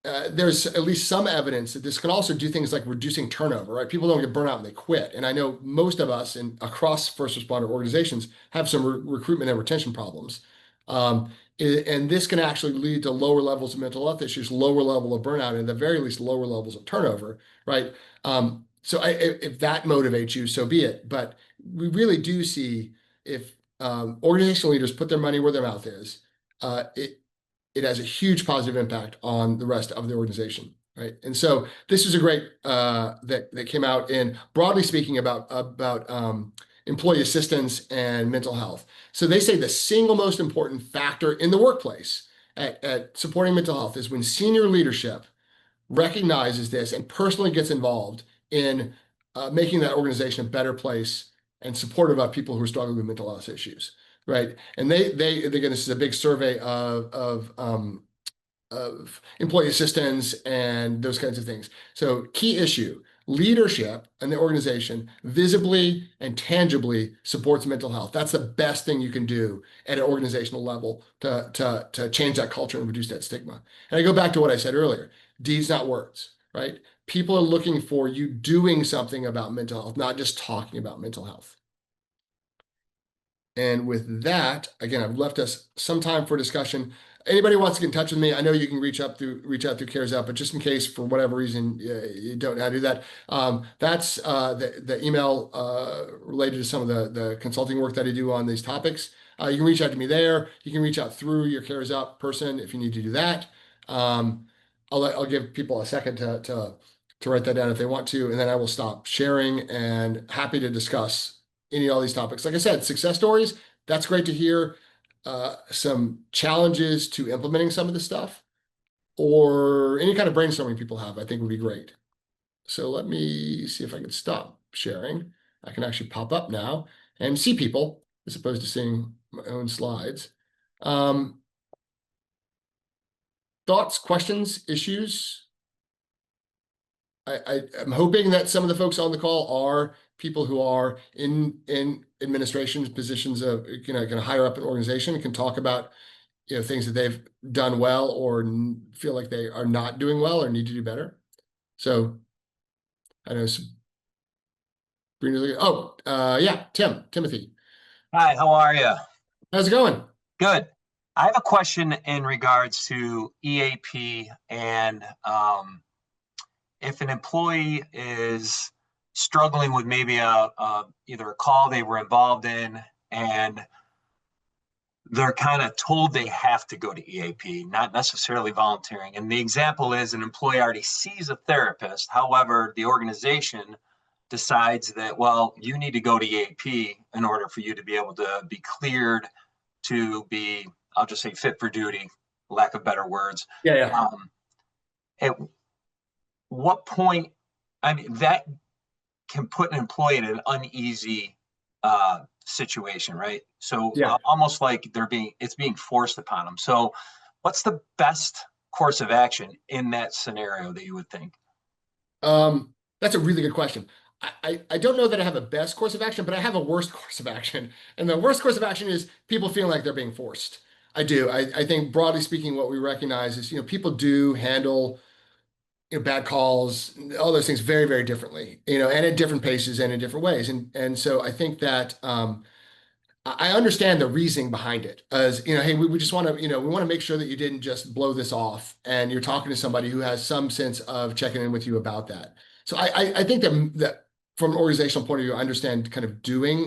Speaker 2: there's at least some evidence that this can also do things like reducing turnover, right? People don't get burnt out and they quit. And I know most of us across first responder organizations have some recruitment and retention problems. And this can actually lead to lower levels of mental health issues, lower level of burnout, and at the very least, lower levels of turnover, right? If that motivates you, so be it. But we really do see if organizational leaders put their money where their mouth is, it has a huge positive impact on the rest of the organization, right? And so this is a great that came out in broadly speaking about employee assistance and mental health. So they say the single most important factor in the workplace at supporting mental health is when senior leadership recognizes this and personally gets involved in making that organization a better place and supportive of people who are struggling with mental health issues, right? And again, this is a big survey of employee assistance and those kinds of things. So key issue, leadership in the organization visibly and tangibly supports mental health. That's the best thing you can do at an organizational level to change that culture and reduce that stigma. And I go back to what I said earlier, deeds, not words, right? People are looking for you doing something about mental health, not just talking about mental health. And with that, again, I've left us some time for discussion. Anybody wants to get in touch with me, I know you can reach out through Cares Out, but just in case for whatever reason you don't know how to do that, that's the email related to some of the consulting work that I do on these topics. You can reach out to me there. You can reach out through your Cares Out person if you need to do that. I'll give people a second to write that down if they want to, and then I will stop sharing and happy to discuss any of all these topics. Like I said, success stories, that's great to hear. Some challenges to implementing some of this stuff or any kind of brainstorming people have, I think would be great. So let me see if I can stop sharing. I can actually pop up now and see people as opposed to seeing my own slides. Thoughts, questions, issues? I'm hoping that some of the folks on the call are people who are in administration positions of kind of higher up an organization and can talk about things that they've done well or feel like they are not doing well or need to do better. So I know yeah, Timothy,
Speaker 3: Hi, how are you?
Speaker 2: how's it going?
Speaker 3: Good. I have a question in regards to EAP and if an employee is struggling with maybe either a call they were involved in and they're kind of told they have to go to EAP, not necessarily volunteering. And the example is an employee already sees a therapist. However, the organization decides that, well, you need to go to EAP in order for you to be able to be cleared to be, I'll just say, fit for duty, lack of better words.
Speaker 2: Yeah.
Speaker 3: At what point, I mean, that can put an employee in an uneasy situation, right? So
Speaker 2: Yeah.
Speaker 3: almost like it's being forced upon them. So what's the best course of action in that scenario that you would think?
Speaker 2: That's a really good question. I don't know that I have a best course of action, but I have a worst course of action. And the worst course of action is people feeling like they're being forced. I do. I think broadly speaking, what we recognize is, people do handle, bad calls, all those things very, very differently, and at different paces and in different ways. And so I think that I understand the reasoning behind it as, hey, we just want to, we want to make sure that you didn't just blow this off and you're talking to somebody who has some sense of checking in with you about that. So I think that from an organizational point of view, I understand kind of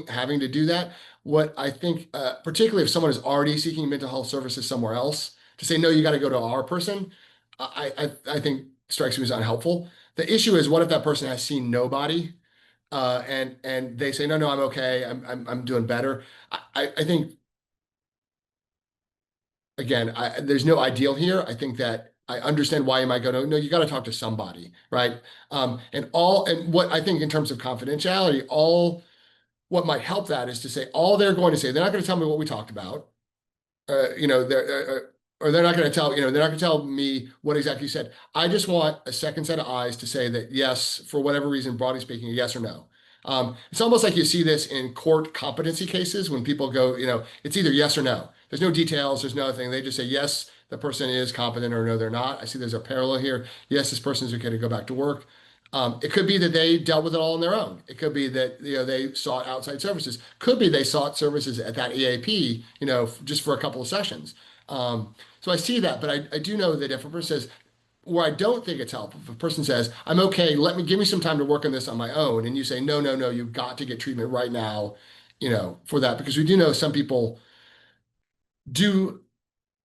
Speaker 2: having to do that. What I think, particularly if someone is already seeking mental health services somewhere else, to say, no, you got to go to our person, I think strikes me as unhelpful. The issue is, what if that person has seen nobody, and they say, no, I'm okay, I'm doing better. I think, again, there's no ideal here. I think that I understand why you might go, no, you got to talk to somebody, right? And what I think in terms of confidentiality, what might help that is to say, all they're going to say, they're not going to tell me what we talked about. Or they're not going to tell, they're not going to tell me what exactly you said. I just want a second set of eyes to say that yes, for whatever reason, broadly speaking, yes or no. It's almost like you see this in court competency cases when people go, it's either yes or no. There's no details, there's nothing. They just say, yes, the person is competent, or no, they're not. I see there's a parallel here. Yes, this person is okay to go back to work. It could be that they dealt with it all on their own. It could be that, they sought outside services. Could be they sought services at that EAP, just for a couple of sessions. So I see that, but I do know that if a person says, where I don't think it's helpful, if a person says, I'm okay, give me some time to work on this on my own, and you say, no, you've got to get treatment right now, for that, because we do know some people do,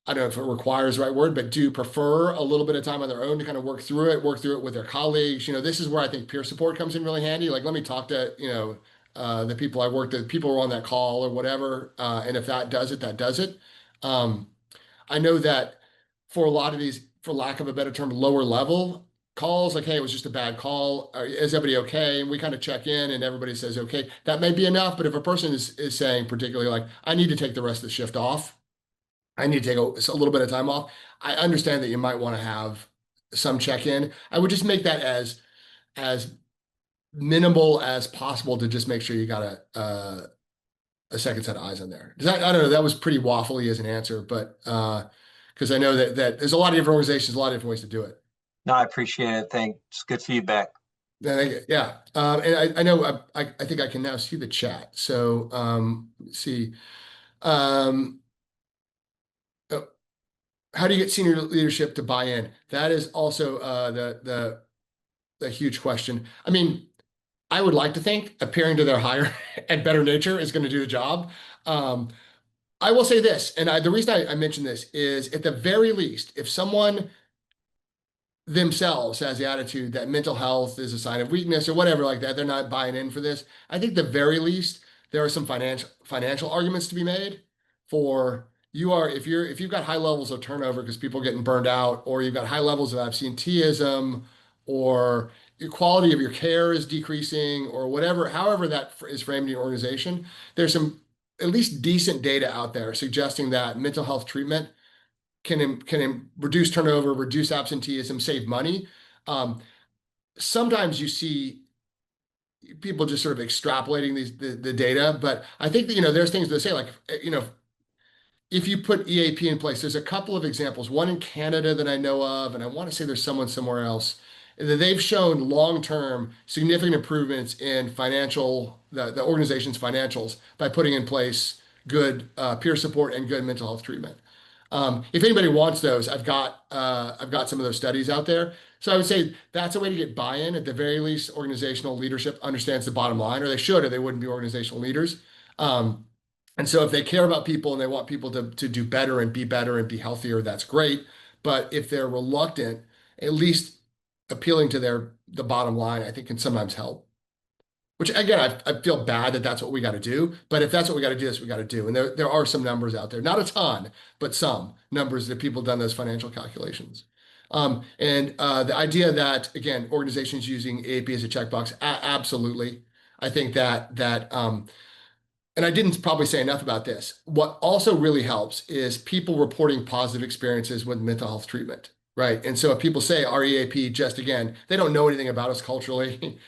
Speaker 2: I don't know if it requires the right word, but do prefer a little bit of time on their own to kind of work through it with their colleagues. This is where I think peer support comes in really handy. Like, let me talk to, the people I worked with, people who are on that call or whatever. And if that does it, that does it. Um, I know that for a lot of these, for lack of a better term, lower level calls, like, hey, it was just a bad call. Is everybody okay? And we kind of check in and everybody says, okay, that may be enough. But if a person is saying particularly like, I need to take the rest of the shift off, I need to take a little bit of time off, I understand that you might want to have some check-in. I would just make that as minimal as possible to just make sure you got a second set of eyes on there. I don't know, that was pretty waffly as an answer, but because I know that there's a lot of different organizations, a lot of different ways to do it.
Speaker 3: No, I appreciate it. Thanks. Good feedback.
Speaker 2: Yeah. And I know I think I can now see the chat. So let's see. Oh, how do you get senior leadership to buy in? That is also the huge question. I mean, I would like to think appearing to their higher and better nature is going to do the job. I will say this, and the reason I mention this is, at the very least, if someone themselves has the attitude that mental health is a sign of weakness or whatever like that, they're not buying in for this. I think the very least there are some financial arguments to be made for if you've got high levels of turnover because people are getting burned out, or you've got high levels of absenteeism, or your quality of your care is decreasing, or whatever, however that is framed in your organization, there's some at least decent data out there suggesting that mental health treatment can reduce turnover, reduce absenteeism, save money. Sometimes you see people just sort of extrapolating the data, but I think that, there's things to say, like, if you put EAP in place, there's a couple of examples, one in Canada that I know of, and I want to say there's someone somewhere else, that they've shown long-term significant improvements in the organization's financials by putting in place good peer support and good mental health treatment. If anybody wants those, I've got some of those studies out there. So I would say that's a way to get buy-in. At the very least, organizational leadership understands the bottom line, or they should, or they wouldn't be organizational leaders. And so if they care about people and they want people to do better and be healthier, that's great. But if they're reluctant, at least appealing to the bottom line, I think can sometimes help. Which, again, I feel bad that that's what we got to do. But if that's what we got to do, that's what we got to do. And there are some numbers out there, not a ton, but some numbers that people have done those financial calculations. The idea that, again, organizations using AAP as a checkbox, absolutely. I think that and I didn't probably say enough about this. What also really helps is people reporting positive experiences with mental health treatment, right? And so if people say our EAP, just, again, they don't know anything about us culturally,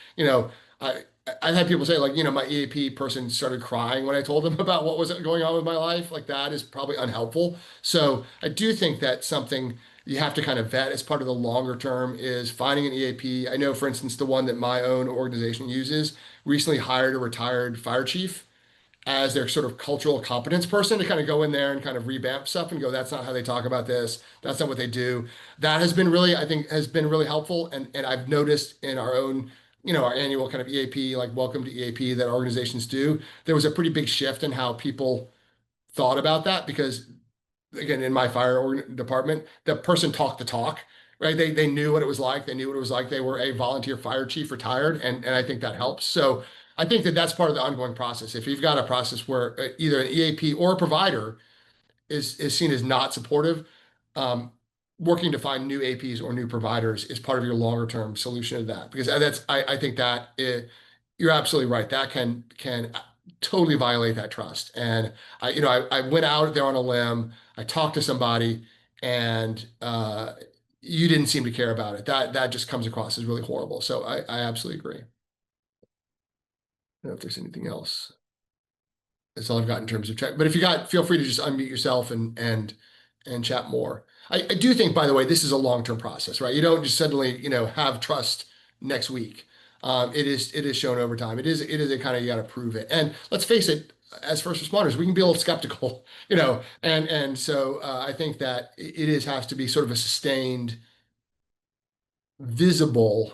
Speaker 2: I've had people say like, my EAP person started crying when I told them about what was going on with my life. Like that is probably unhelpful. So I do think that something you have to kind of vet as part of the longer term is finding an EAP. I know, for instance, the one that my own organization uses recently hired a retired fire chief as their sort of cultural competence person to kind of go in there and kind of revamp stuff and go, that's not how they talk about this. That's not what they do. That has been really, I think, has been really helpful. And I've noticed in our own, our annual kind of EAP, like welcome to EAP that organizations do, there was a pretty big shift in how people thought about that because again, in my department, the person talked the talk, right? They knew what it was like. They knew what it was like. They were a volunteer fire chief, retired, and I think that helps. So I think that that's part of the ongoing process. If you've got a process where either an EAP or a provider is seen as not supportive, um, working to find new APs or new providers is part of your longer term solution to that. Because I think that you're absolutely right. That can totally violate that trust. And I went out there on a limb. I talked to somebody, and you didn't seem to care about it. That just comes across as really horrible. So I absolutely agree. I don't know if there's anything else. That's all I've got in terms of chat. But if you got, feel free to just unmute yourself and chat more. I do think, by the way, this is a long-term process, right? You don't just suddenly, have trust next week. It is shown over time. It is a kind of, you got to prove it. And let's face it, as first responders, we can be a little skeptical, and so I think that it is has to be sort of a sustained, visible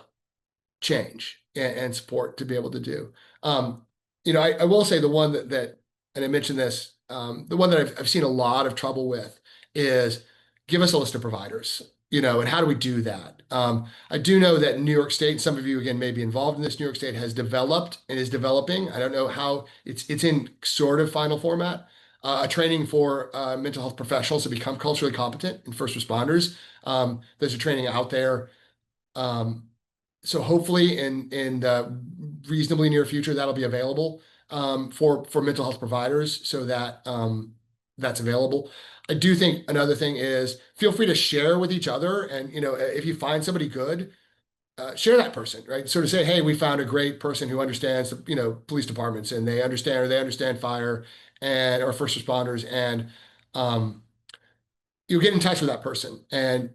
Speaker 2: change and support to be able to do. I will say the one and I mentioned this, the one that I've seen a lot of trouble with is give us a list of providers, and how do we do that? I do know that New York State, some of you again may be involved in this, New York State has developed and is developing. I don't know how it's in sort of final format, a training for mental health professionals to become culturally competent and first responders. There's a training out there. Um, so hopefully in the reasonably near future, that'll be available for mental health providers so that that's available. I do think another thing is feel free to share with each other. And, if you find somebody good, share that person, right? Sort of say, hey, we found a great person who understands, police departments and they understand fire and or first responders. And you get in touch with that person and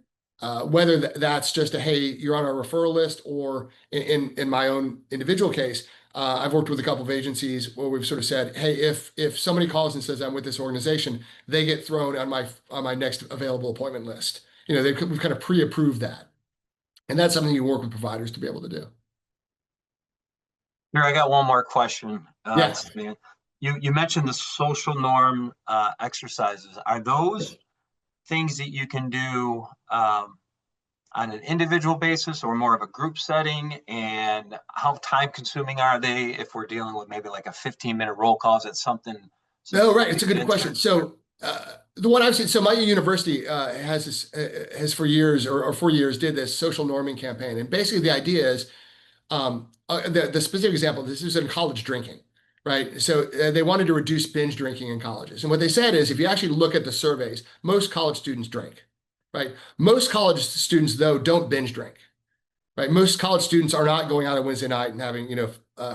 Speaker 2: whether that's just a hey you're on our referral list or in my own individual case, I've worked with a couple of agencies where we've sort of said hey if somebody calls and says I'm with this organization, they get thrown on my next available appointment list. We've kind of pre-approved that, and that's something you work with providers to be able to do.
Speaker 3: Here, I got one more question.
Speaker 2: Yeah.
Speaker 3: Man, you mentioned the social norm exercises. Are those things that you can do on an individual basis or more of a group setting? And how time consuming are they if we're dealing with maybe like a 15-minute roll call? Is it something?
Speaker 2: No, right. It's a good question. So the one I've seen, so my university has for years or 4 years did this social norming campaign. And basically the idea is the specific example, this is in college drinking, right? So they wanted to reduce binge drinking in colleges. And what they said is if you actually look at the surveys, most college students drink, right? Most college students, though, don't binge drink, right? Most college students are not going out on Wednesday night and having,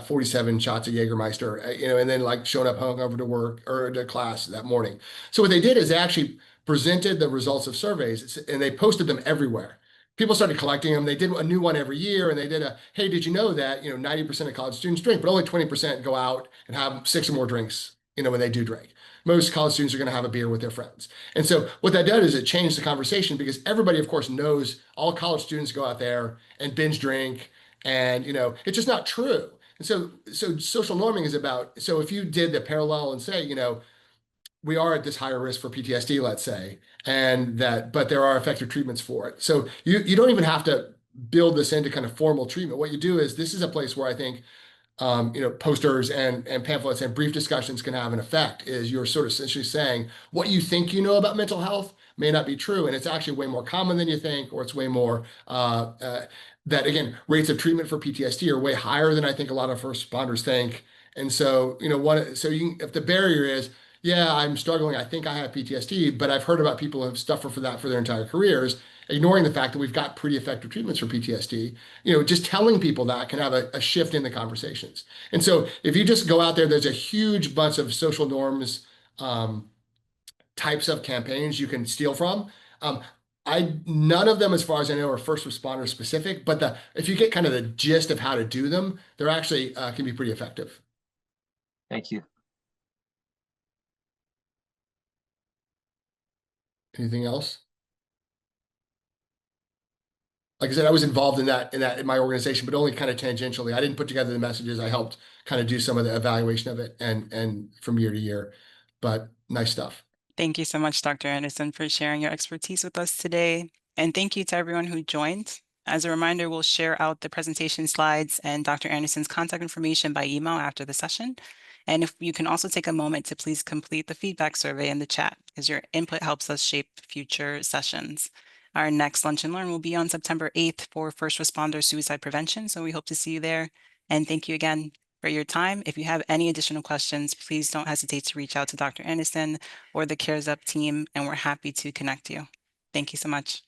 Speaker 2: 47 shots of Jägermeister, and then like showing up hungover to work or to class that morning. So what they did is they actually presented the results of surveys and they posted them everywhere. People started collecting them. They did a new one every year, and they did hey, did you know that 90% of college students drink, but only 20% go out and have 6 or more drinks, when they do drink. Most college students are going to have a beer with their friends. And so what that did is it changed the conversation because everybody, of course, knows all college students go out there and binge drink, and it's just not true. And so social norming is about, so if you did the parallel and say, we are at this higher risk for PTSD, let's say, but there are effective treatments for it. So you don't even have to build this into kind of formal treatment. What you do is this is a place where I think posters and pamphlets and brief discussions can have an effect. Is you're sort of essentially saying what you think you know about mental health may not be true, and it's actually way more common than you think, or it's way more that again rates of treatment for PTSD are way higher than I think a lot of first responders think. And so if the barrier is yeah, I'm struggling, I think I have PTSD, but I've heard about people who have suffered for that for their entire careers. ignoring the fact that we've got pretty effective treatments for PTSD. Just telling people that can have a shift in the conversations. And so if you just go out there, there's a huge bunch of social norms types of campaigns you can steal from. Um, none of them, as far as I know, are first responder specific, but if you get kind of the gist of how to do them, they're actually can be pretty effective.
Speaker 3: Thank you.
Speaker 2: Anything else? Like I said, I was involved in my organization, but only kind of tangentially. I didn't put together the messages. I helped kind of do some of the evaluation of it and from year to year. But nice stuff.
Speaker 1: Thank you so much, Dr. Anderson, for sharing your expertise with us today. And thank you to everyone who joined. As a reminder, we'll share out the presentation slides and Dr. Anderson's contact information by email after the session. And if you can also take a moment to please complete the feedback survey in the chat, because your input helps us shape future sessions. Our next Lunch and Learn will be on September 8th for first responder suicide prevention. So we hope to see you there. And thank you again for your time. If you have any additional questions, please don't hesitate to reach out to Dr. Anderson or the CARES Up team, and we're happy to connect you. Thank you so much.